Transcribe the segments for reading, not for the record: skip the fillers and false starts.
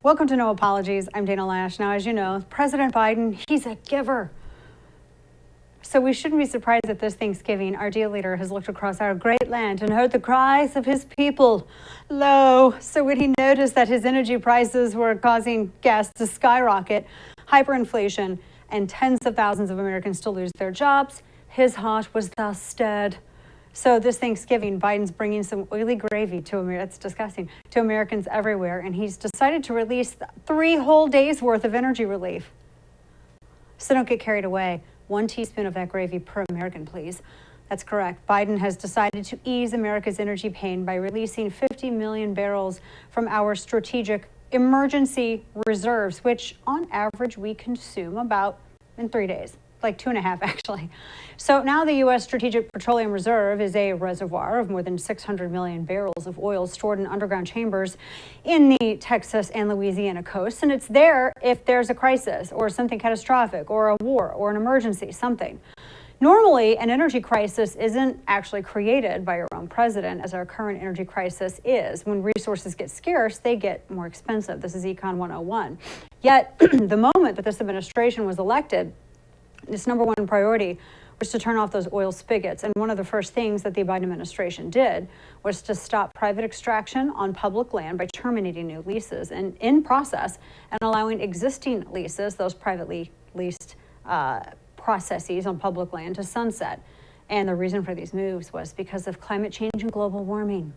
Welcome to No Apologies. I'm Dana Lash. Now, as you know, President Biden, he's a giver. So we shouldn't be surprised that this Thanksgiving, our dear leader has looked across our great land and heard the cries of his people. Lo, so when he noticed that his energy prices were causing gas to skyrocket, hyperinflation, and tens of thousands of Americans to lose their jobs, his heart was thus stirred. So this Thanksgiving, Biden's bringing some oily gravy to America. It's disgusting, to Americans everywhere. And he's decided to release 3 whole days worth of energy relief. So don't get carried away. 1 teaspoon of that gravy per American, please. That's correct. Biden has decided to ease America's energy pain by releasing 50 million barrels from our strategic emergency reserves, which on average we consume about in 3 days. Like 2.5 actually. So now the U.S. Strategic Petroleum Reserve is a reservoir of more than 600 million barrels of oil stored in underground chambers in the Texas and Louisiana coasts. And it's there if there's a crisis or something catastrophic or a war or an emergency, something. Normally, an energy crisis isn't actually created by your own president, as our current energy crisis is. When resources get scarce, they get more expensive. This is Econ 101. Yet, the moment that this administration was elected, its number 1 priority was to turn off those oil spigots. And one of the first things that the Biden administration did was to stop private extraction on public land by terminating new leases and in process and allowing existing leases, those privately leased processes on public land, to sunset. And the reason for these moves was because of climate change and global warming.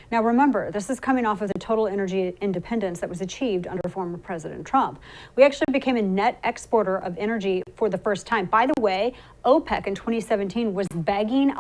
Now, remember, this is coming off of the total energy independence that was achieved under former President Trump. We actually became a net exporter of energy for the first time. By the way, OPEC in 2017 was begging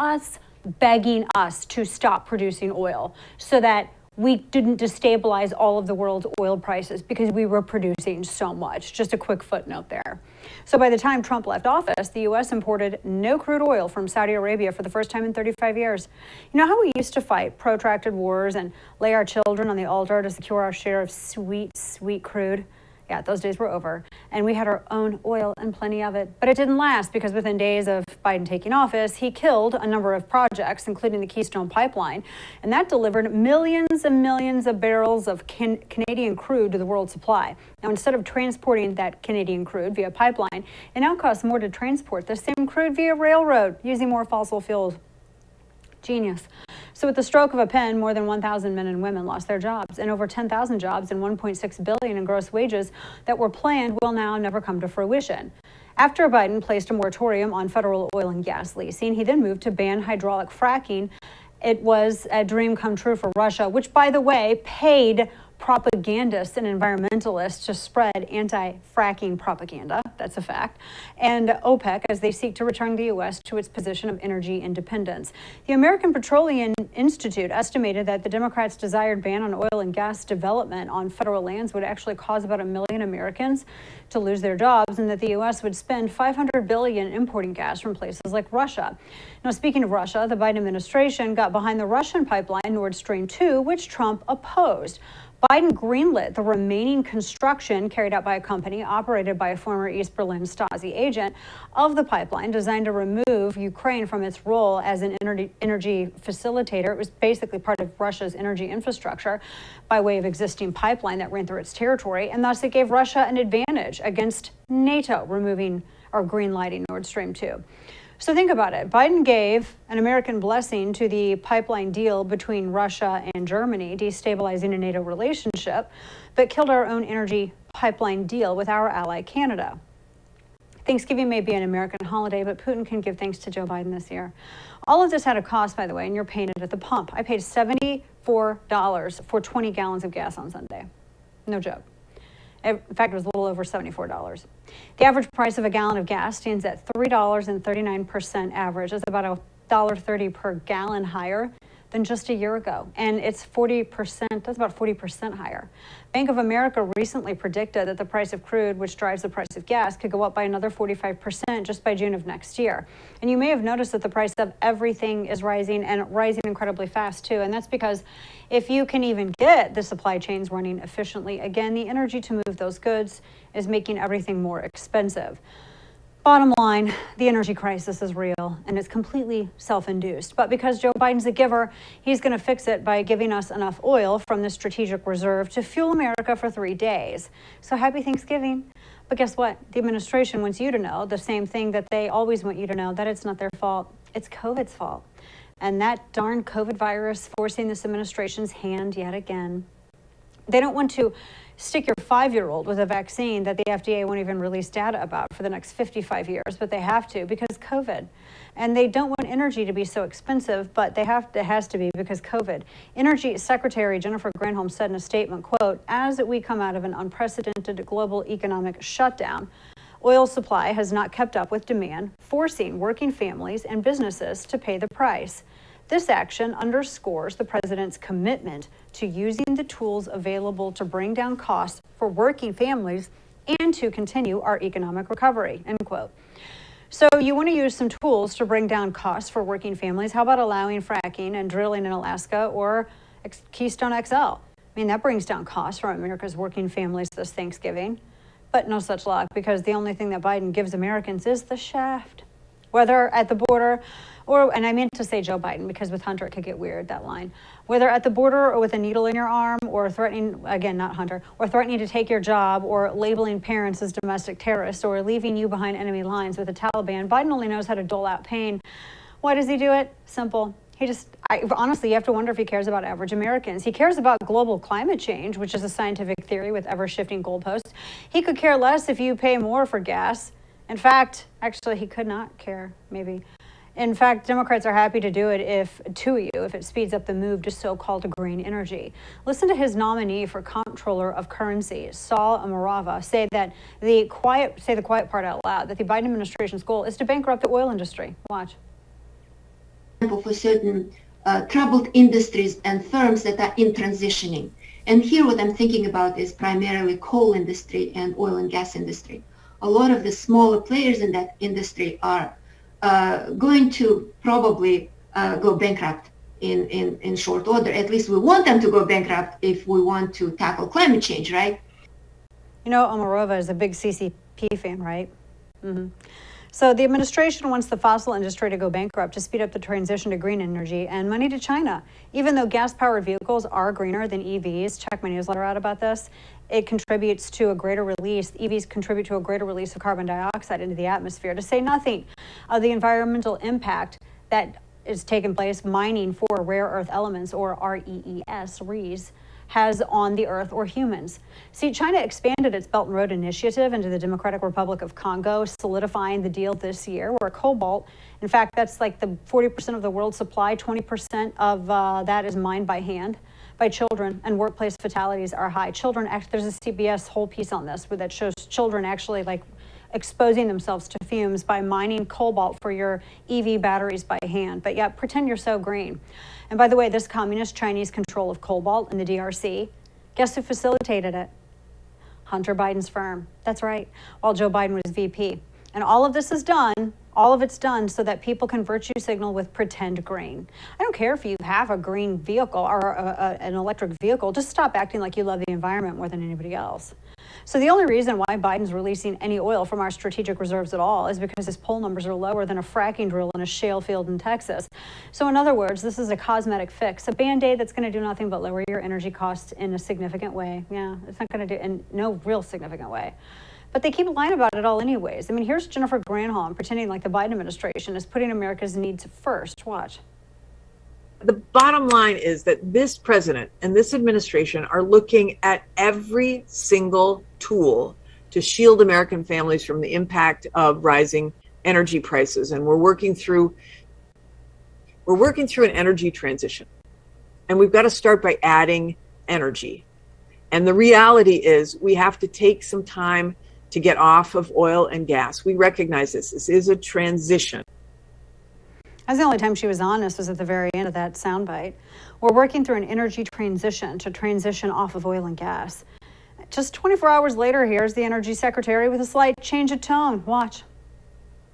us to stop producing oil so that we didn't destabilize all of the world's oil prices because we were producing so much. Just a quick footnote there. So by the time Trump left office, the U.S. imported no crude oil from Saudi Arabia for the first time in 35 years. You know how we used to fight protracted wars and lay our children on the altar to secure our share of sweet, sweet crude? Yeah, those days were over, and we had our own oil and plenty of it. But it didn't last because within days of Biden taking office, he killed a number of projects, including the Keystone Pipeline, and that delivered millions and millions of barrels of Canadian crude to the world supply. Now, instead of transporting that Canadian crude via pipeline, it now costs more to transport the same crude via railroad using more fossil fuels. Genius. So with the stroke of a pen, more than 1,000 men and women lost their jobs, and over 10,000 jobs and $1.6 billion in gross wages that were planned will now never come to fruition. After Biden placed a moratorium on federal oil and gas leasing, he then moved to ban hydraulic fracking. It was a dream come true for Russia, which, by the way, paid propagandists and environmentalists to spread anti-fracking propaganda. That's a fact. And OPEC, as they seek to return the U.S. to its position of energy independence. The American Petroleum Institute estimated that the Democrats' desired ban on oil and gas development on federal lands would actually cause about 1 million Americans to lose their jobs, and that the U.S. would spend $500 billion importing gas from places like Russia. Now, speaking of Russia, the Biden administration got behind the Russian pipeline Nord Stream 2, which Trump opposed. Biden greenlit the remaining construction carried out by a company operated by a former East Berlin Stasi agent of the pipeline designed to remove Ukraine from its role as an energy facilitator. It was basically part of Russia's energy infrastructure by way of existing pipeline that ran through its territory, and thus it gave Russia an advantage against NATO removing or greenlighting Nord Stream 2. So think about it. Biden gave an American blessing to the pipeline deal between Russia and Germany, destabilizing a NATO relationship, but killed our own energy pipeline deal with our ally, Canada. Thanksgiving may be an American holiday, but Putin can give thanks to Joe Biden this year. All of this had a cost, by the way, and you're paying it at the pump. I paid $74 for 20 gallons of gas on Sunday. No joke. In fact, it was a little over $74. The average price of a gallon of gas stands at $3.39 average. That's about $1.30 per gallon higher than just a year ago. And it's 40%, that's about 40% higher. Bank of America recently predicted that the price of crude, which drives the price of gas, could go up by another 45% just by June of next year. And you may have noticed that the price of everything is rising, and rising incredibly fast too. And that's because if you can even get the supply chains running efficiently, again, the energy to move those goods is making everything more expensive. Bottom line, the energy crisis is real and it's completely self-induced. But because Joe Biden's a giver, he's going to fix it by giving us enough oil from the strategic reserve to fuel America for 3 days. So happy Thanksgiving. But guess what? The administration wants you to know the same thing that they always want you to know, that it's not their fault. It's COVID's fault. And that darn COVID virus forcing this administration's hand yet again. They don't want to stick your 5-year-old with a vaccine that the FDA won't even release data about for the next 55 years, but they have to because COVID. And they don't want energy to be so expensive, but it has to be because COVID. Energy Secretary Jennifer Granholm said in a statement, quote, "As we come out of an unprecedented global economic shutdown, oil supply has not kept up with demand, forcing working families and businesses to pay the price. This action underscores the president's commitment to using the tools available to bring down costs for working families and to continue our economic recovery," end quote. So you want to use some tools to bring down costs for working families. How about allowing fracking and drilling in Alaska or Keystone XL? I mean, that brings down costs for America's working families this Thanksgiving. But no such luck, because the only thing that Biden gives Americans is the shaft. Whether at the border or, and I meant to say Joe Biden because with Hunter it could get weird, that line. Whether at the border or with a needle in your arm or threatening, again, not Hunter, or threatening to take your job or labeling parents as domestic terrorists or leaving you behind enemy lines with the Taliban, Biden only knows how to dole out pain. Why does he do it? Simple. Honestly, you have to wonder if he cares about average Americans. He cares about global climate change, which is a scientific theory with ever-shifting goalposts. He could care less if you pay more for gas. In fact, actually, he could not care, maybe. In fact, Democrats are happy to do it if it speeds up the move to so-called green energy. Listen to his nominee for Comptroller of Currencies, Saul Amarava, say the quiet part out loud, that the Biden administration's goal is to bankrupt the oil industry. Watch. For certain troubled industries and firms that are in transitioning. And here what I'm thinking about is primarily coal industry and oil and gas industry. A lot of the smaller players in that industry are going to probably go bankrupt in short order. At least we want them to go bankrupt if we want to tackle climate change, right? You know, Omarova is a big CCP fan, right? Mm-hmm. So the administration wants the fossil industry to go bankrupt to speed up the transition to green energy and money to China. Even though gas-powered vehicles are greener than EVs, check my newsletter out about this, EVs contribute to a greater release of carbon dioxide into the atmosphere, to say nothing of the environmental impact that is taking place mining for rare earth elements, or REEs, has on the earth or humans. See, China expanded its Belt and Road Initiative into the Democratic Republic of Congo, solidifying the deal this year, where cobalt, in fact, that's like the 40% of the world's supply, 20% of that is mined by hand by children, and workplace fatalities are high. There's a CBS whole piece on this that shows children actually like exposing themselves to fumes by mining cobalt for your EV batteries by hand. But yet, pretend you're so green. And by the way, this communist Chinese control of cobalt in the DRC, guess who facilitated it? Hunter Biden's firm. That's right, while Joe Biden was VP. And all of it's done so that people can virtue signal with pretend green. I don't care if you have a green vehicle or an electric vehicle, just stop acting like you love the environment more than anybody else. So the only reason why Biden's releasing any oil from our strategic reserves at all is because his poll numbers are lower than a fracking drill in a shale field in Texas. So in other words, this is a cosmetic fix, a Band-Aid that's going to do nothing but lower your energy costs in a significant way. Yeah, it's not going to do in no real significant way. But they keep lying about it all anyways. I mean, here's Jennifer Granholm pretending like the Biden administration is putting America's needs first. Watch. The bottom line is that this president and this administration are looking at every single tool to shield American families from the impact of rising energy prices. And we're working through an energy transition. And we've got to start by adding energy. And the reality is we have to take some time to get off of oil and gas. We recognize this. This is a transition. That's the only time she was honest, was at the very end of that soundbite. We're working through an energy transition to transition off of oil and gas. Just 24 hours later, here's the energy secretary with a slight change of tone. Watch.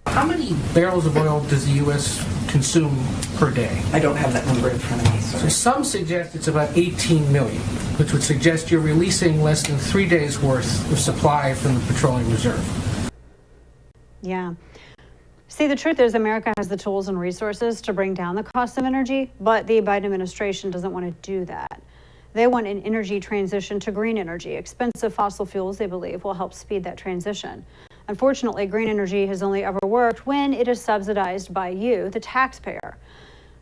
How many barrels of oil does the U.S. consume per day? I don't have that number in front of me, sorry. So some suggest it's about 18 million, which would suggest you're releasing less than 3 days' worth of supply from the petroleum reserve. Yeah. See, the truth is America has the tools and resources to bring down the cost of energy, but the Biden administration doesn't want to do that. They want an energy transition to green energy. Expensive fossil fuels, they believe, will help speed that transition. Unfortunately, green energy has only ever worked when it is subsidized by you, the taxpayer.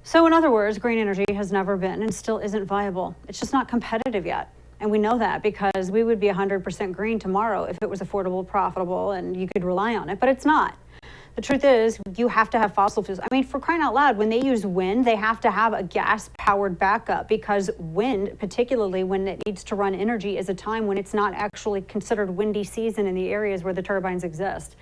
So in other words, green energy has never been and still isn't viable. It's just not competitive yet. And we know that because we would be 100% green tomorrow if it was affordable, profitable, and you could rely on it, but it's not. The truth is, you have to have fossil fuels. I mean, for crying out loud, when they use wind, they have to have a gas-powered backup because wind, particularly when it needs to run energy, is a time when it's not actually considered windy season in the areas where the turbines exist.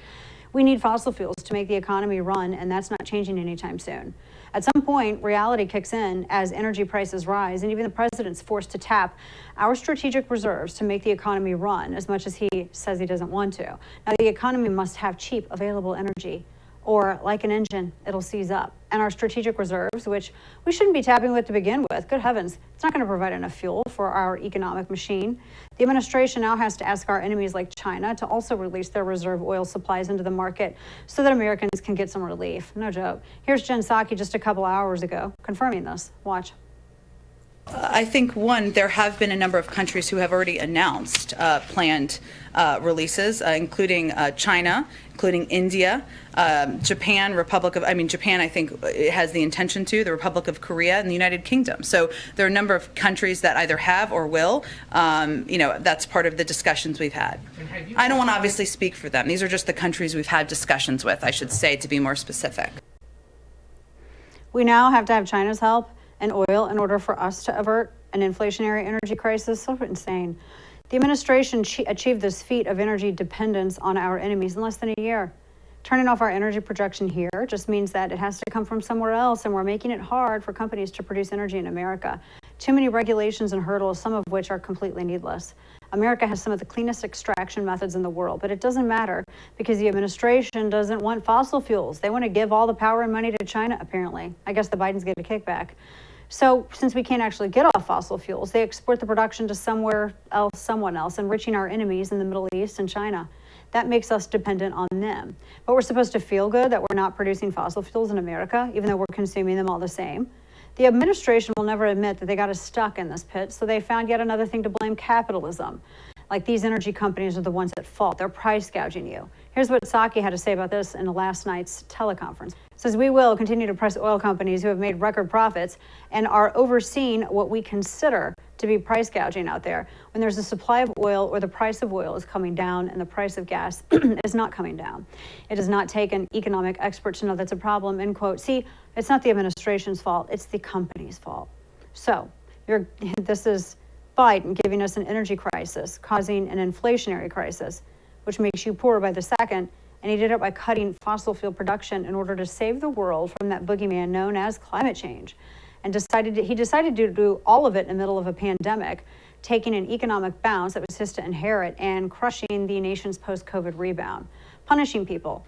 We need fossil fuels to make the economy run, and that's not changing anytime soon. At some point, reality kicks in as energy prices rise, and even the president's forced to tap our strategic reserves to make the economy run as much as he says he doesn't want to. Now, the economy must have cheap, available energy, or like an engine, it'll seize up. And our strategic reserves, which we shouldn't be tapping with to begin with, good heavens, it's not going to provide enough fuel for our economic machine. The administration now has to ask our enemies like China to also release their reserve oil supplies into the market so that Americans can get some relief. No joke. Here's Jen Psaki just a couple hours ago confirming this. Watch. I think, one, there have been a number of countries who have already announced planned releases, including China, including India, Japan, Japan, I think, has the intention to, the Republic of Korea, and the United Kingdom. So there are a number of countries that either have or will. That's part of the discussions we've had. I don't want to obviously speak for them. These are just the countries we've had discussions with, I should say, to be more specific. We now have to have China's help and oil in order for us to avert an inflationary energy crisis. So insane. The administration achieved this feat of energy dependence on our enemies in less than a year. Turning off our energy production here just means that it has to come from somewhere else, and we're making it hard for companies to produce energy in America. Too many regulations and hurdles, some of which are completely needless. America has some of the cleanest extraction methods in the world, but it doesn't matter because the administration doesn't want fossil fuels. They want to give all the power and money to China, apparently. I guess the Bidens get a kickback. So since we can't actually get off fossil fuels, they export the production to someone else, enriching our enemies in the Middle East and China. That makes us dependent on them. But we're supposed to feel good that we're not producing fossil fuels in America, even though we're consuming them all the same. The administration will never admit that they got us stuck in this pit, so they found yet another thing to blame: capitalism. Like these energy companies are the ones at fault. They're price gouging you. Here's what Psaki had to say about this in last night's teleconference. It says, we will continue to press oil companies who have made record profits and are overseeing what we consider to be price gouging out there when there's a supply of oil or the price of oil is coming down and the price of gas is not coming down. It does not take an economic expert to know that's a problem, end quote. See, it's not the administration's fault. It's the company's fault. So this is Biden giving us an energy crisis, causing an inflationary crisis, which makes you poorer by the second. And he did it by cutting fossil fuel production in order to save the world from that boogeyman known as climate change. And he decided to do all of it in the middle of a pandemic, taking an economic bounce that was his to inherit and crushing the nation's post-COVID rebound, punishing people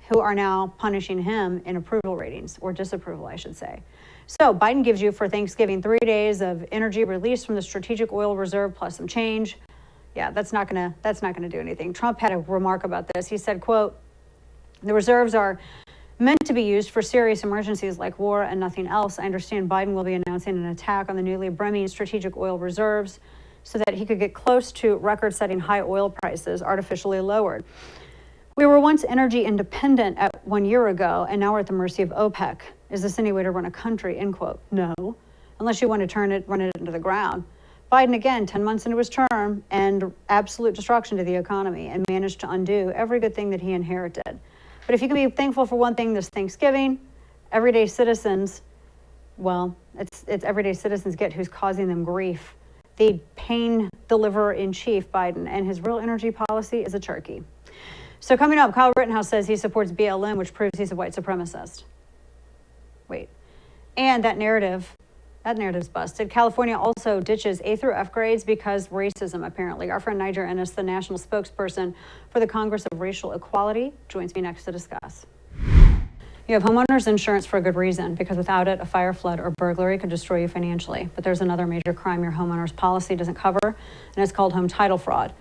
who are now punishing him in approval ratings, or disapproval, I should say. So Biden gives you for Thanksgiving 3 days of energy released from the strategic oil reserve plus some change. Yeah, that's not gonna do anything. Trump had a remark about this. He said, quote, "The reserves are meant to be used for serious emergencies like war and nothing else. I understand Biden will be announcing an attack on the newly brimming strategic oil reserves so that he could get close to record-setting high oil prices artificially lowered. We were once energy independent at 1 year ago, and now we're at the mercy of OPEC. Is this any way to run a country?" End quote. No, unless you want to run it into the ground. Biden, again, 10 months into his term, and absolute destruction to the economy, and managed to undo every good thing that he inherited. But if you can be thankful for one thing this Thanksgiving, everyday citizens, it's everyday citizens get who's causing them grief. The pain deliverer in chief, Biden, and his real energy policy is a turkey. So coming up, Kyle Rittenhouse says he supports BLM, which proves he's a white supremacist. Wait, and that narrative's busted. California also ditches A through F grades because racism, apparently. Our friend Niger Innis, the national spokesperson for the Congress of Racial Equality, joins me next to discuss. You have homeowners insurance for a good reason, because without it, a fire, flood, or burglary could destroy you financially. But there's another major crime your homeowner's policy doesn't cover, and it's called home title fraud.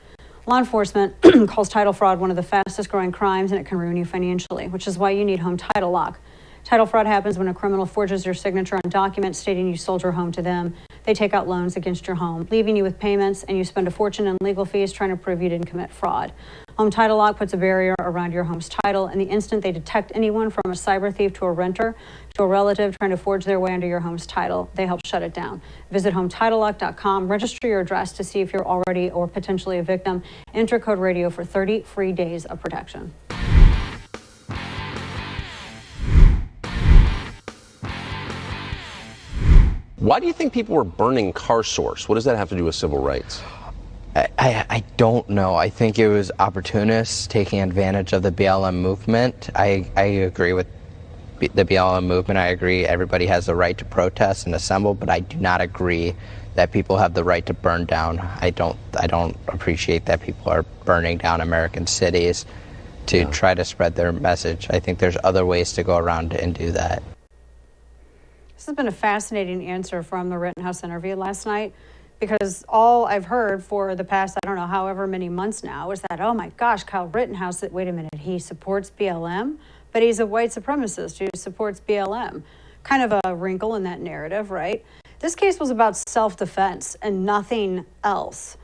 Law enforcement calls title fraud one of the fastest growing crimes, and it can ruin you financially, which is why you need Home Title Lock. Title fraud happens when a criminal forges your signature on documents stating you sold your home to them. They take out loans against your home, leaving you with payments, and you spend a fortune in legal fees trying to prove you didn't commit fraud. Home Title Lock puts a barrier around your home's title, and the instant they detect anyone from a cyber thief to a renter to a relative trying to forge their way under your home's title, they help shut it down. Visit HometitleLock.com, register your address to see if you're already or potentially a victim. Enter code radio for 30 free days of protection. Why do you think people were burning car stores? What does that have to do with civil rights? I don't know. I think it was opportunists taking advantage of the BLM movement. I agree with the BLM movement. I agree everybody has the right to protest and assemble, but I do not agree that people have the right to burn down. I don't appreciate that people are burning down American cities to try to spread their message. I think there's other ways to go around and do that. This has been a fascinating answer from the Rittenhouse interview last night, because all I've heard for the past, I don't know, however many months now is that, oh my gosh, Kyle Rittenhouse, wait a minute, he supports BLM, but he's a white supremacist who supports BLM. Kind of a wrinkle in that narrative, right? This case was about self-defense and nothing else.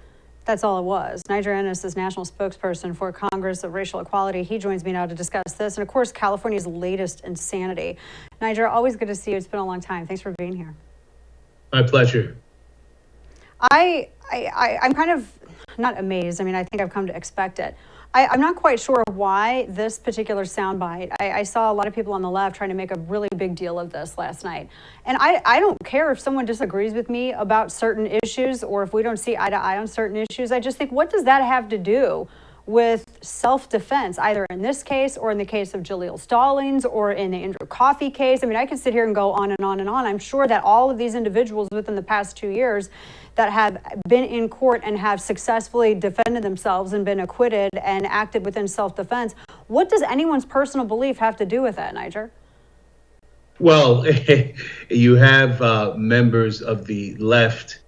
That's all it was. Niger Innis is national spokesperson for Congress of Racial Equality. He joins me now to discuss this. And of course, California's latest insanity. Niger, always good to see you. It's been a long time. Thanks for being here. My pleasure. I'm kind of not amazed. I mean, I think I've come to expect it. I'm not quite sure why this particular soundbite. I saw a lot of people on the left trying to make a really big deal of this last night. And I don't care if someone disagrees with me about certain issues or if we don't see eye to eye on certain issues. I just think, what does that have to do with self-defense, either in this case or in the case of Jaleel Stallings or in the Andrew Coffey case? I mean, I could sit here and go on and on and on. I'm sure that all of these individuals within the past 2 years that have been in court and have successfully defended themselves and been acquitted and acted within self-defense. What does anyone's personal belief have to do with that, Niger? Well, you have members of the left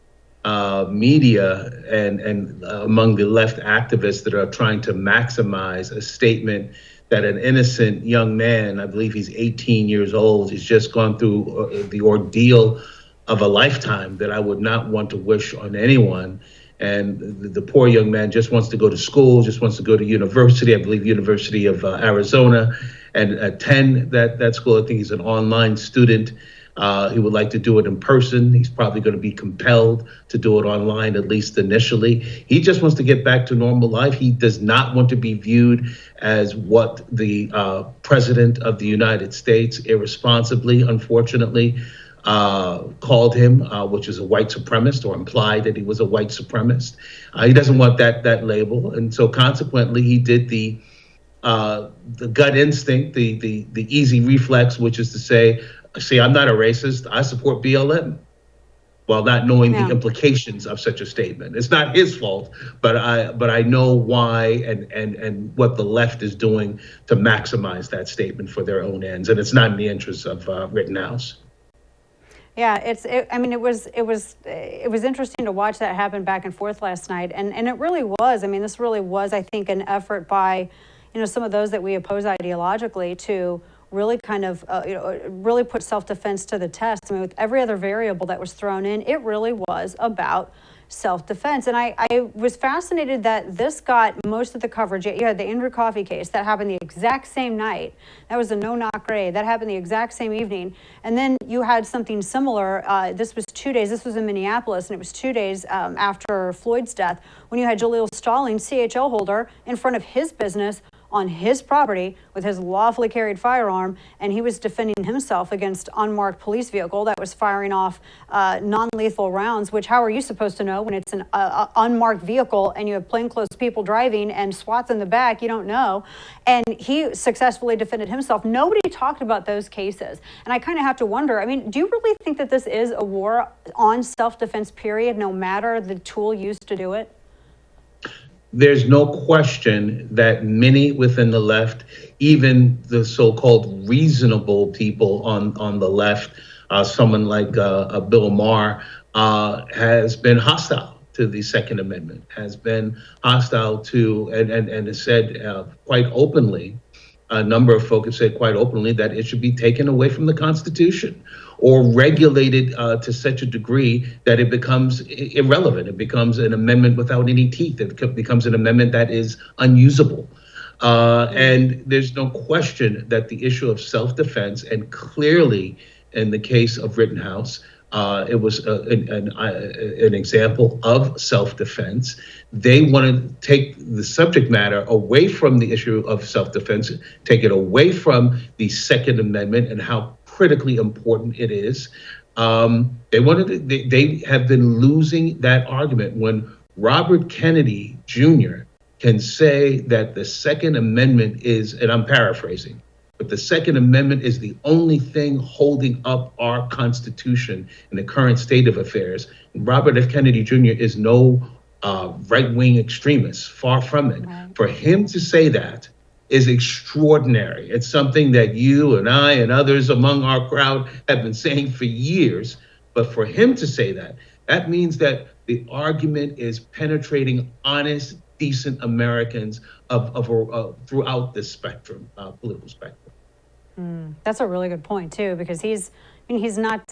media and among the left activists that are trying to maximize a statement that an innocent young man, I believe he's 18 years old, has just gone through the ordeal of a lifetime that I would not want to wish on anyone. And the poor young man just wants to go to school, just wants to go to university, I believe University of Arizona, and attend that school. I think he's an online student. He would like to do it in person. He's probably going to be compelled to do it online, at least initially. He just wants to get back to normal life. He does not want to be viewed as what the president of the United States irresponsibly, unfortunately, called him, which is a white supremacist, or implied that he was a white supremacist. He doesn't want that label. And so consequently, he did the gut instinct, the easy reflex, which is to say, I'm not a racist. I support BLM, while not knowing the implications of such a statement. It's not his fault, but I know why and what the left is doing to maximize that statement for their own ends, and it's not in the interests of Rittenhouse. Yeah, it was interesting to watch that happen back and forth last night, and it really was. I mean, this really was, I think, an effort by, some of those that we oppose ideologically to really kind of, really put self-defense to the test. I mean, with every other variable that was thrown in, it really was about self-defense. And I was fascinated that this got most of the coverage. You had the Andrew Coffey case that happened the exact same night. That was a no-knock raid. That happened the exact same evening. And then you had something similar. This was 2 days. This was in Minneapolis, and it was 2 days after Floyd's death, when you had Jaleel Stallings, CHL holder, in front of his business on his property with his lawfully carried firearm, and he was defending himself against unmarked police vehicle that was firing off non-lethal rounds, which how are you supposed to know when it's an unmarked vehicle and you have plainclothes people driving and SWAT's in the back? You don't know. And he successfully defended himself. Nobody talked about those cases. And I kind of have to wonder, I mean, do you really think that this is a war on self-defense, period, no matter the tool used to do it? There's no question that many within the left, even the so-called reasonable people on the left, someone like Bill Maher, has been hostile to the Second Amendment, has been hostile to, and has said quite openly, a number of folks have said quite openly that it should be taken away from the Constitution or regulated to such a degree that it becomes irrelevant. It becomes an amendment without any teeth. It becomes an amendment that is unusable. And there's no question that the issue of self-defense, and clearly in the case of Rittenhouse, it was an example of self-defense. They want to take the subject matter away from the issue of self-defense, take it away from the Second Amendment and how critically important it is. They have been losing that argument. When Robert Kennedy Jr. can say that the Second Amendment is, and I'm paraphrasing, but the Second Amendment is the only thing holding up our Constitution in the current state of affairs. Robert F. Kennedy Jr. is no right-wing extremist, far from it. Right. For him to say that is extraordinary. It's something that you and I and others among our crowd have been saying for years. But for him to say that, that means that the argument is penetrating honest, decent Americans throughout the spectrum, political spectrum. That's a really good point too, because he's not.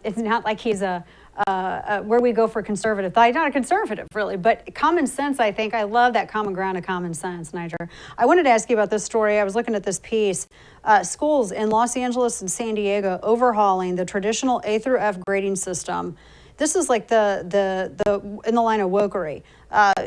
It's not like he's where we go for conservative. Not a conservative, really, but common sense. I think I love that common ground of common sense, Niger. I wanted to ask you about this story. I was looking at this piece. Schools in Los Angeles and San Diego overhauling the traditional A through F grading system. This is like the in the line of wokery,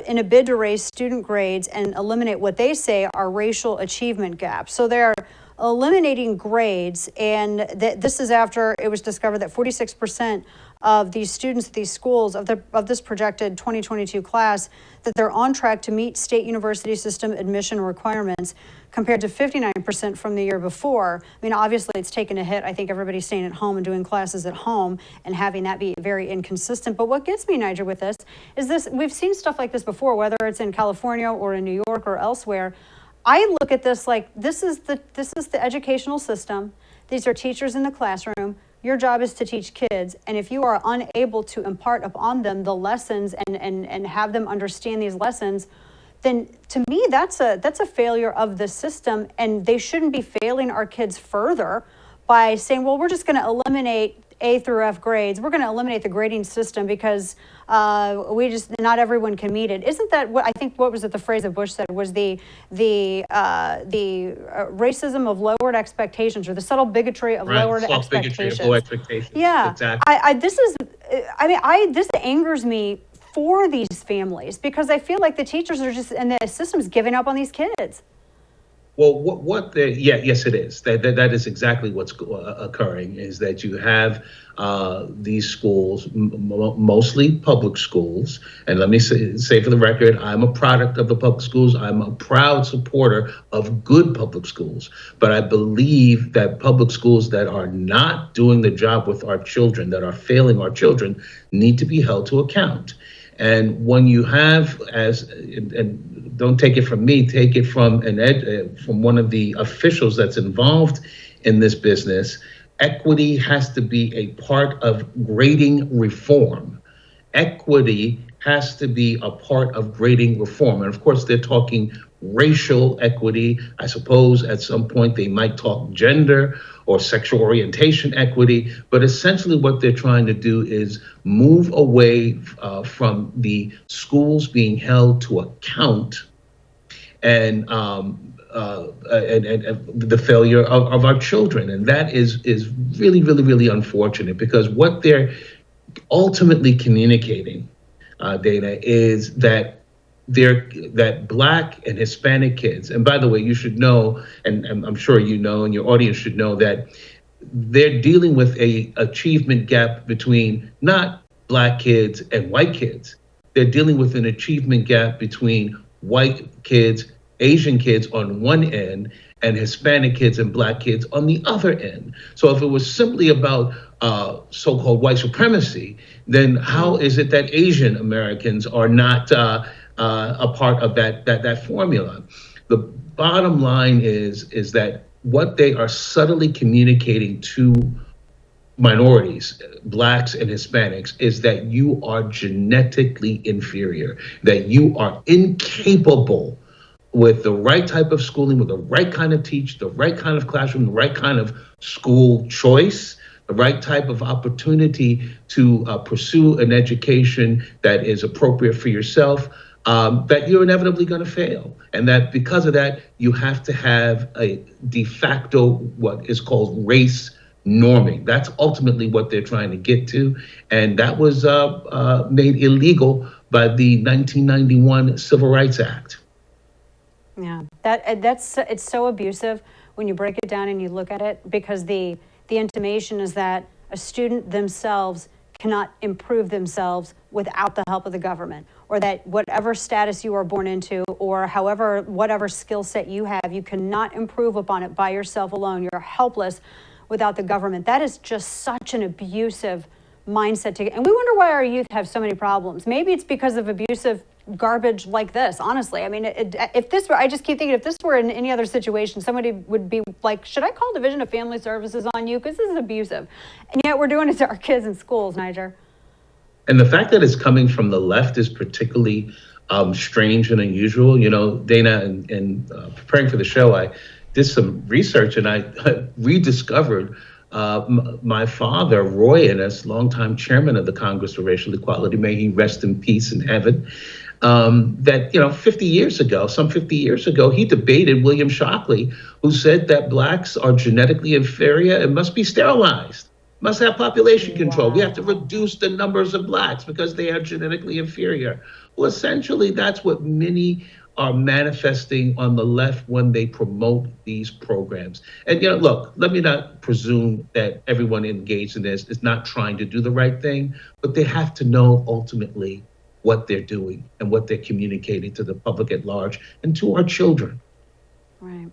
in a bid to raise student grades and eliminate what they say are racial achievement gaps. So they're eliminating grades, and this is after it was discovered that 46% of these students at these schools of this projected 2022 class, that they're on track to meet state university system admission requirements, compared to 59% from the year before. I mean, obviously it's taken a hit. I think everybody's staying at home and doing classes at home and having that be very inconsistent. But what gets me, Niger, with this is this: we've seen stuff like this before, whether it's in California or in New York or elsewhere. I look at this like this is the educational system. These are teachers in the classroom. Your job is to teach kids, and if you are unable to impart upon them the lessons and have them understand these lessons, then to me that's a failure of the system, and they shouldn't be failing our kids further by saying, well, we're just going to eliminate A through F grades. We're going to eliminate the grading system because not everyone can meet it. Isn't that what I think? What was it? The phrase that Bush said was the racism of lowered expectations, or the subtle bigotry of lowered expectations. Bigotry of low expectations. Yeah, exactly. This angers me for these families, because I feel like the teachers are just, and the system's giving up on these kids. Well, yes, it is. That is exactly what's occurring, is that you have these schools, mostly public schools. And let me say for the record, I'm a product of the public schools. I'm a proud supporter of good public schools. But I believe that public schools that are not doing the job with our children, that are failing our children, need to be held to account. And when you have, and don't take it from me, take it from from one of the officials that's involved in this business, equity has to be a part of grading reform. Equity has to be a part of grading reform. And of course, they're talking racial equity. I suppose at some point they might talk gender or sexual orientation equity, but essentially what they're trying to do is move away from the schools being held to account and the failure of our children. And that is really, really, really unfortunate, because what they're ultimately communicating, Dana, is that Black and Hispanic kids, and by the way, you should know, and I'm sure you know, and your audience should know, that they're dealing with a achievement gap between not Black kids and white kids. They're dealing with an achievement gap between white kids, Asian kids on one end, and Hispanic kids and Black kids on the other end. So if it was simply about so-called white supremacy, then how is it that Asian Americans are not a part of that formula? The bottom line is that what they are subtly communicating to minorities, blacks and Hispanics, is that you are genetically inferior, that you are incapable with the right type of schooling, with the right kind of teach, the right kind of classroom, the right kind of school choice, the right type of opportunity to pursue an education that is appropriate for yourself, that you're inevitably going to fail. And that because of that, you have to have a de facto, what is called race norming. That's ultimately what they're trying to get to. And that was made illegal by the 1991 Civil Rights Act. Yeah, it's so abusive when you break it down and you look at it, because the intimation is that a student themselves cannot improve themselves without the help of the government, or that whatever status you are born into, or whatever skill set you have, you cannot improve upon it by yourself alone. You're helpless without the government. That is just such an abusive mindset and we wonder why our youth have so many problems. Maybe it's because of abusive garbage like this, honestly. I mean, if this were, I just keep thinking, if this were in any other situation, somebody would be like, should I call Division of Family Services on you? Because this is abusive. And yet we're doing it to our kids in schools, Niger. And the fact that it's coming from the left is particularly strange and unusual. You know, Dana, and preparing for the show, I did some research and I rediscovered my father, Roy Innis, longtime chairman of the Congress for Racial Equality, may he rest in peace in heaven. That, 50 years ago, he debated William Shockley, who said that blacks are genetically inferior and must be sterilized, must have population control. We have to reduce the numbers of blacks because they are genetically inferior. Well, essentially, that's what many are manifesting on the left when they promote these programs. And, look, let me not presume that everyone engaged in this is not trying to do the right thing, but they have to know ultimately what they're doing and what they're communicating to the public at large and to our children. Right.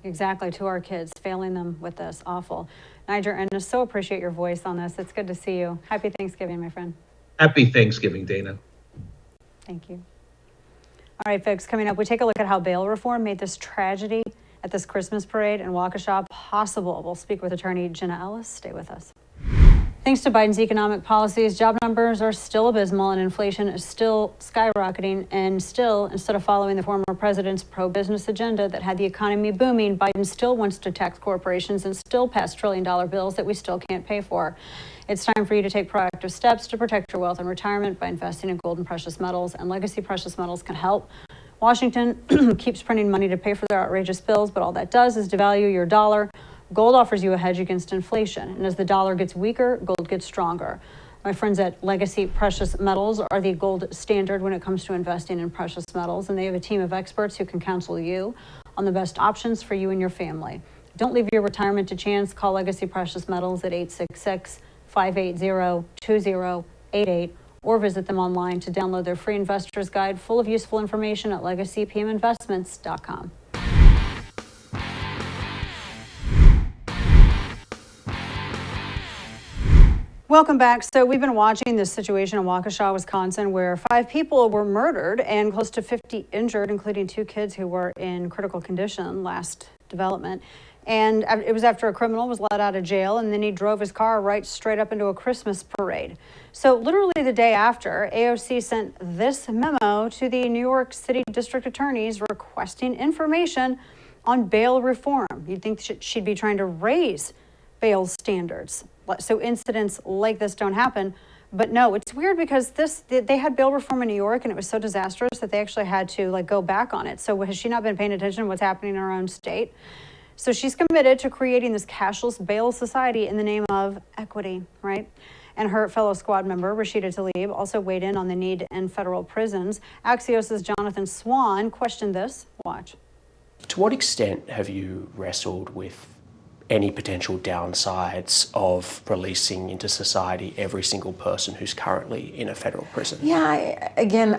Exactly, to our kids, failing them with this. Awful. Niger Innis, so appreciate your voice on this. It's good to see you. Happy Thanksgiving, my friend. Happy Thanksgiving, Dana. Thank you. All right, folks, coming up, we take a look at how bail reform made this tragedy at this Christmas parade in Waukesha possible. We'll speak with attorney Jenna Ellis. Stay with us. Thanks to Biden's economic policies, job numbers are still abysmal and inflation is still skyrocketing. And still, instead of following the former president's pro-business agenda that had the economy booming, Biden still wants to tax corporations and still pass trillion-dollar bills that we still can't pay for. It's time for you to take proactive steps to protect your wealth in retirement by investing in gold and precious metals, and Legacy Precious Metals can help. Washington keeps printing money to pay for their outrageous bills, but all that does is devalue your dollar. Gold offers you a hedge against inflation, and as the dollar gets weaker, gold gets stronger. My friends at Legacy Precious Metals are the gold standard when it comes to investing in precious metals, and they have a team of experts who can counsel you on the best options for you and your family. Don't leave your retirement to chance. Call Legacy Precious Metals at 866-580-2088 or visit them online to download their free investor's guide full of useful information at legacypminvestments.com. Welcome back. So we've been watching this situation in Waukesha, Wisconsin, where 5 people were murdered and close to 50 injured, including 2 kids who were in critical condition, last development. And it was after a criminal was let out of jail, and then he drove his car right straight up into a Christmas parade. So literally the day after, AOC sent this memo to the New York City district attorneys requesting information on bail reform. You'd think she'd be trying to raise bail standards so incidents like this don't happen. But no, it's weird because they had bail reform in New York and it was so disastrous that they actually had to go back on it. So has she not been paying attention to what's happening in her own state? So she's committed to creating this cashless bail society in the name of equity, right? And her fellow squad member, Rashida Tlaib, also weighed in on the need to end federal prisons. Axios' Jonathan Swan questioned this. Watch. To what extent have you wrestled with any potential downsides of releasing into society every single person who's currently in a federal prison? Yeah,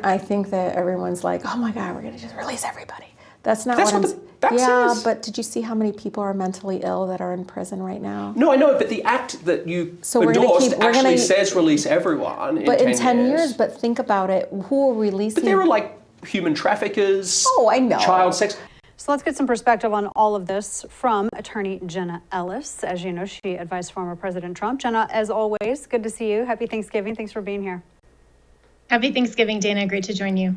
I think that everyone's like, oh my God, we're going to just release everybody. That's not what I'm saying. Yeah, but did you see how many people are mentally ill that are in prison right now? No, I know, but the act that you endorsed actually says release everyone in 10 years. But think about it. Who are releasing? But there are like human traffickers. Oh, I know. Child sex. So let's get some perspective on all of this from attorney Jenna Ellis. As you know, she advised former President Trump. Jenna, as always, good to see you. Happy Thanksgiving. Thanks for being here. Happy Thanksgiving, Dana. Great to join you.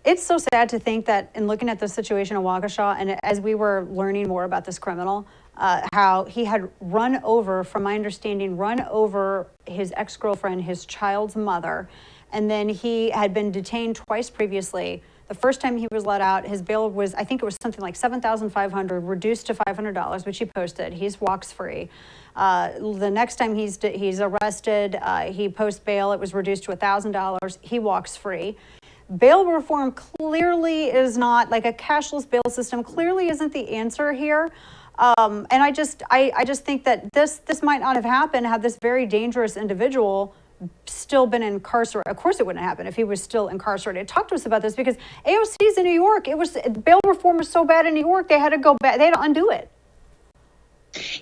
It's so sad to think that in looking at the situation in Waukesha, and as we were learning more about this criminal, how he had run over, from my understanding, his ex-girlfriend, his child's mother, and then he had been detained twice previously. The first time he was let out, his bail was, I think it was something like $7,500, reduced to $500, which he posted. He walks free. The next time he's arrested, he posts bail. It was reduced to $1,000. He walks free. Bail reform clearly is not, like a cashless bail system clearly isn't the answer here. And I just think that this might not have happened had this very dangerous individual still been incarcerated. Of course it wouldn't happen if he was still incarcerated. Talk to us about this, because AOC's in New York. Bail reform was so bad in New York, they had to go back, they had to undo it.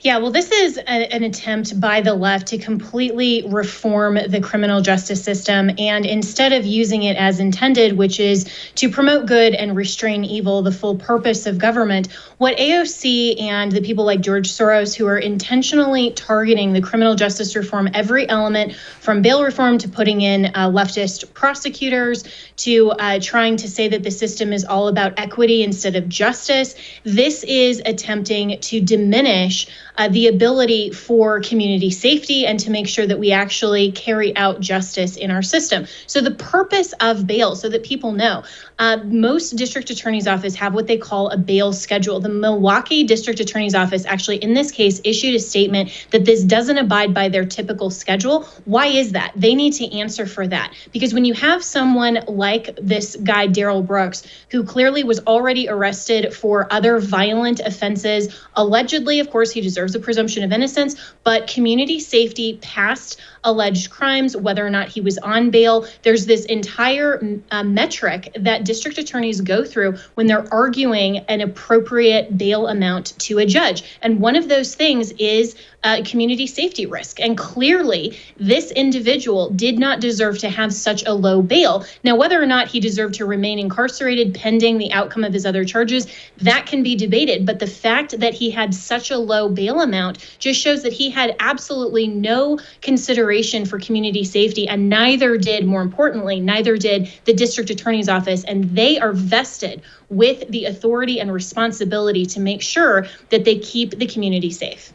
Yeah, well, this is an attempt by the left to completely reform the criminal justice system. And instead of using it as intended, which is to promote good and restrain evil, the full purpose of government, what AOC and the people like George Soros, who are intentionally targeting the criminal justice reform, every element from bail reform to putting in leftist prosecutors to trying to say that the system is all about equity instead of justice, this is attempting to diminish the ability for community safety and to make sure that we actually carry out justice in our system. So the purpose of bail, so that people know, most district attorney's office have what they call a bail schedule. The Milwaukee District Attorney's Office actually, in this case, issued a statement that this doesn't abide by their typical schedule. Why is that? They need to answer for that. Because when you have someone like this guy, Darrell Brooks, who clearly was already arrested for other violent offenses, allegedly, of course, he deserves a presumption of innocence, but community safety past alleged crimes, whether or not he was on bail, there's this entire metric that district attorneys go through when they're arguing an appropriate bail amount to a judge. And one of those things is community safety risk. And clearly, this individual did not deserve to have such a low bail. Now, whether or not he deserved to remain incarcerated pending the outcome of his other charges, that can be debated. But the fact that he had such a low bail amount just shows that he had absolutely no consideration for community safety, and neither did, more importantly, neither did the district attorney's office. And they are vested with the authority and responsibility to make sure that they keep the community safe.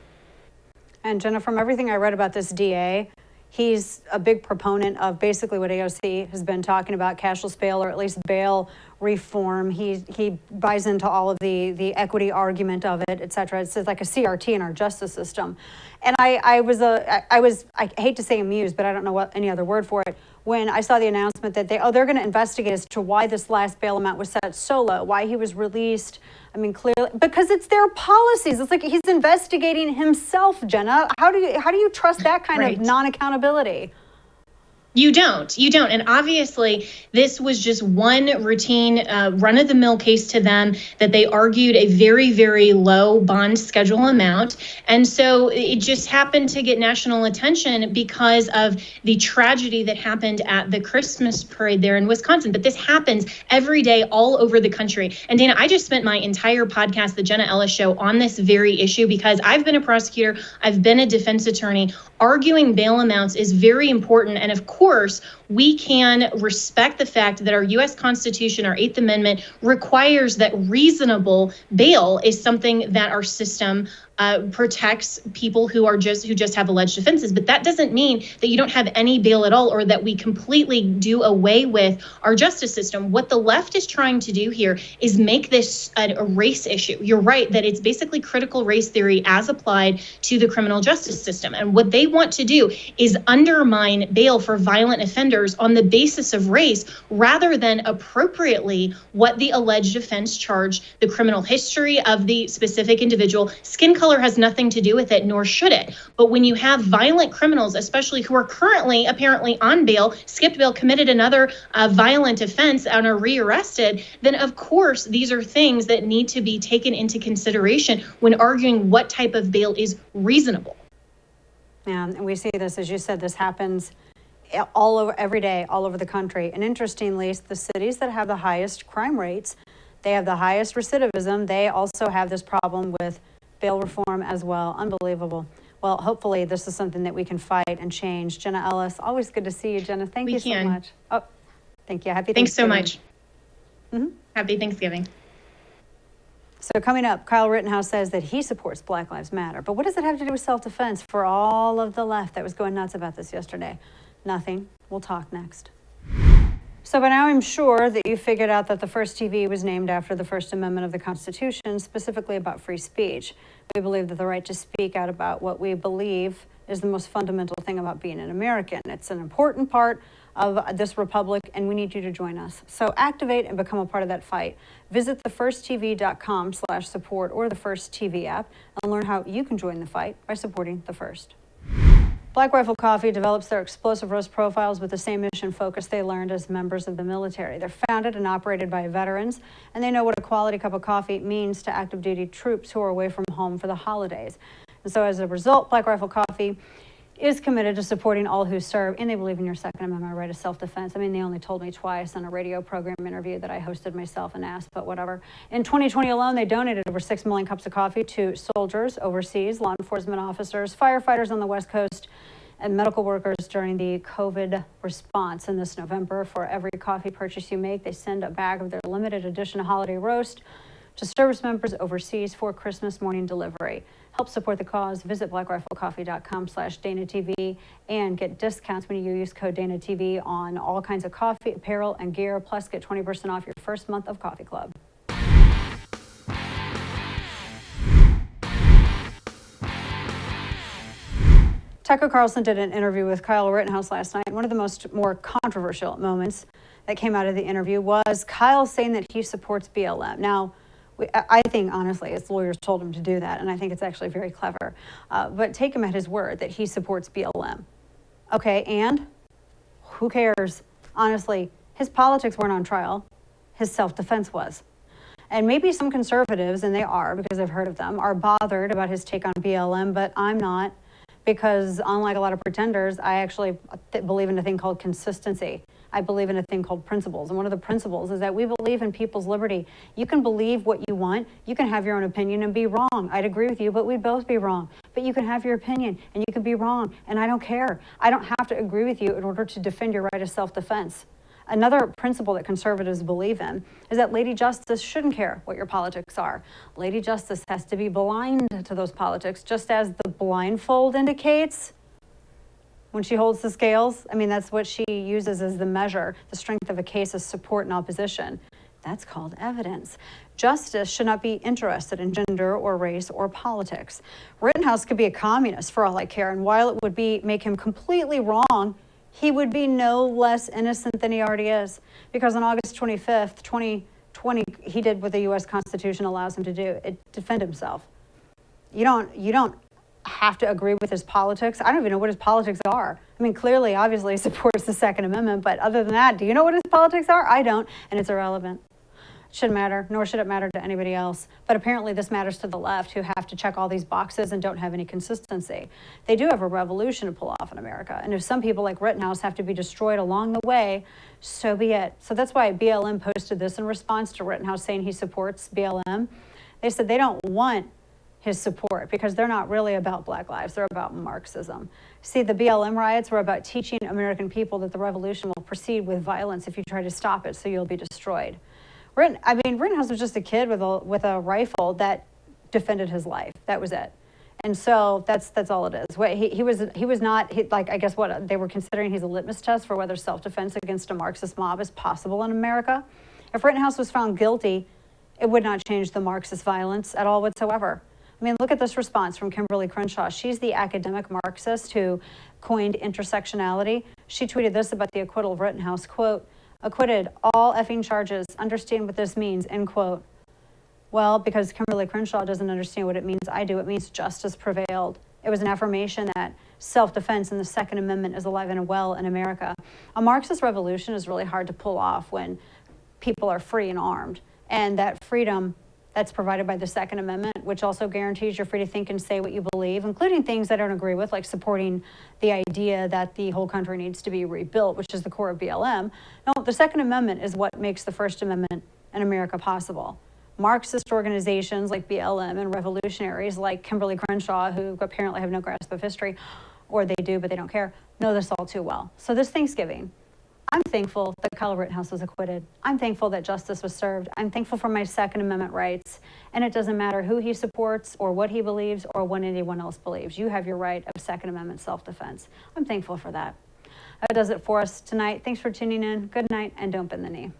And Jenna, from everything I read about this DA, he's a big proponent of basically what AOC has been talking about, cashless bail, or at least bail reform. He buys into all of the equity argument of it, et cetera. It's like a CRT in our justice system. And I hate to say amused, but I don't know what any other word for it, when I saw the announcement that they're going to investigate as to why this last bail amount was set so low, why he was released. I mean, clearly, because it's their policies. It's like he's investigating himself, Jenna. How do you trust that kind of non-accountability? You don't. And obviously, this was just one routine run-of-the-mill case to them that they argued a very, very low bond schedule amount. And so it just happened to get national attention because of the tragedy that happened at the Christmas parade there in Wisconsin. But this happens every day all over the country. And Dana, I just spent my entire podcast, The Jenna Ellis Show, on this very issue because I've been a prosecutor, I've been a defense attorney. Arguing bail amounts is very important. And of course, we can respect the fact that our U.S. Constitution, our Eighth Amendment, requires that reasonable bail is something that our system protects people who just have alleged offenses. But that doesn't mean that you don't have any bail at all, or that we completely do away with our justice system. What the left is trying to do here is make this a race issue. You're right that it's basically critical race theory as applied to the criminal justice system. And what they want to do is undermine bail for violent offenders on the basis of race, rather than appropriately what the alleged offense charged, the criminal history of the specific individual. Skin color has nothing to do with it, nor should it. But when you have violent criminals, especially who are currently apparently on bail, skipped bail, committed another violent offense and are rearrested, then of course these are things that need to be taken into consideration when arguing what type of bail is reasonable. Yeah, and we see this, as you said, this happens all over every day, all over the country. And interestingly, the cities that have the highest crime rates, They have the highest recidivism. They also have this problem with bail reform as well. Unbelievable. Well, hopefully this is something that we can fight and change. Jenna Ellis, always good to see you, Jenna. Thank you so much. Oh, thank you. Happy Thanks so Thanksgiving. much. Happy Thanksgiving. So coming up, Kyle Rittenhouse says that he supports Black Lives Matter. But what does it have to do with self-defense for all of the left that was going nuts about this yesterday? Nothing. We'll talk next. So by now I'm sure that you figured out that the First TV was named after the First Amendment of the Constitution, specifically about free speech. We believe that the right to speak out about what we believe is the most fundamental thing about being an American. It's an important part of this republic, and we need you to join us. So activate and become a part of that fight. Visit thefirsttv.com/support or the First TV app and learn how you can join the fight by supporting The First. Black Rifle Coffee develops their explosive roast profiles with the same mission focus they learned as members of the military. They're founded and operated by veterans, and they know what a quality cup of coffee means to active duty troops who are away from home for the holidays. And so as a result, Black Rifle Coffee is committed to supporting all who serve, and they believe in your Second Amendment right of self-defense. I mean, they only told me twice on a radio program interview that I hosted myself and asked, but whatever. In 2020 alone, they donated over 6 million cups of coffee to soldiers overseas, law enforcement officers, firefighters on the West Coast, and medical workers during the COVID response. And this November, for every coffee purchase you make, they send a bag of their limited edition holiday roast to service members overseas for Christmas morning delivery. Help support the cause. Visit blackriflecoffee.com/DanaTV and get discounts when you use code DanaTV on all kinds of coffee, apparel, and gear. Plus, get 20% off your first month of Coffee Club. Tucker Carlson did an interview with Kyle Rittenhouse last night. One of the more controversial moments that came out of the interview was Kyle saying that he supports BLM. Now, I think, honestly, his lawyers told him to do that, and I think it's actually very clever. But take him at his word that he supports BLM. Okay, and who cares? Honestly, his politics weren't on trial. His self-defense was. And maybe some conservatives, and they are because I've heard of them, are bothered about his take on BLM, but I'm not, because unlike a lot of pretenders, I actually believe in a thing called consistency. I believe in a thing called principles. And one of the principles is that we believe in people's liberty. You can believe what you want. You can have your own opinion and be wrong. I'd agree with you, but we'd both be wrong. But you can have your opinion and you can be wrong. And I don't care. I don't have to agree with you in order to defend your right of self-defense. Another principle that conservatives believe in is that Lady Justice shouldn't care what your politics are. Lady Justice has to be blind to those politics, just as the blindfold indicates when she holds the scales. I mean, that's what she uses as the measure. The strength of a case is support and opposition. That's called evidence. Justice should not be interested in gender or race or politics. Rittenhouse could be a communist for all I care, and while it would make him completely wrong, he would be no less innocent than he already is, because on August 25th, 2020, he did what the U.S. Constitution allows him to do: defend himself. You don't have to agree with his politics. I don't even know what his politics are. I mean, clearly, obviously, he supports the Second Amendment, but other than that, do you know what his politics are? I don't, and it's irrelevant. It shouldn't matter, nor should it matter to anybody else. But apparently this matters to the left, who have to check all these boxes and don't have any consistency. They do have a revolution to pull off in America, and if some people like Rittenhouse have to be destroyed along the way, so be it. So that's why BLM posted this in response to Rittenhouse saying he supports BLM. They said they don't want his support because they're not really about Black lives, they're about Marxism. See, the BLM riots were about teaching American people that the revolution will proceed with violence if you try to stop it, so you'll be destroyed. Rittenhouse was just a kid with a rifle that defended his life. That was it. And so that's all it is. He was not, I guess what they were considering, he's a litmus test for whether self-defense against a Marxist mob is possible in America. If Rittenhouse was found guilty, it would not change the Marxist violence at all whatsoever. I mean, look at this response from Kimberly Crenshaw. She's the academic Marxist who coined intersectionality. She tweeted this about the acquittal of Rittenhouse, quote, "Acquitted, all effing charges, understand what this means," end quote. Well, because Kimberly Crenshaw doesn't understand what it means, I do. It means justice prevailed. It was an affirmation that self-defense and the Second Amendment is alive and well in America. A Marxist revolution is really hard to pull off when people are free and armed. And that freedom that's provided by the Second Amendment, which also guarantees you're free to think and say what you believe, including things I don't agree with, like supporting the idea that the whole country needs to be rebuilt, which is the core of BLM. No, the Second Amendment is what makes the First Amendment an America possible. Marxist organizations like BLM and revolutionaries like Kimberly Crenshaw, who apparently have no grasp of history, or they do, but they don't care, know this all too well. So this Thanksgiving, I'm thankful that Kyle Rittenhouse was acquitted. I'm thankful that justice was served. I'm thankful for my Second Amendment rights. And it doesn't matter who he supports or what he believes or what anyone else believes. You have your right of Second Amendment self-defense. I'm thankful for that. That does it for us tonight. Thanks for tuning in. Good night, and don't bend the knee.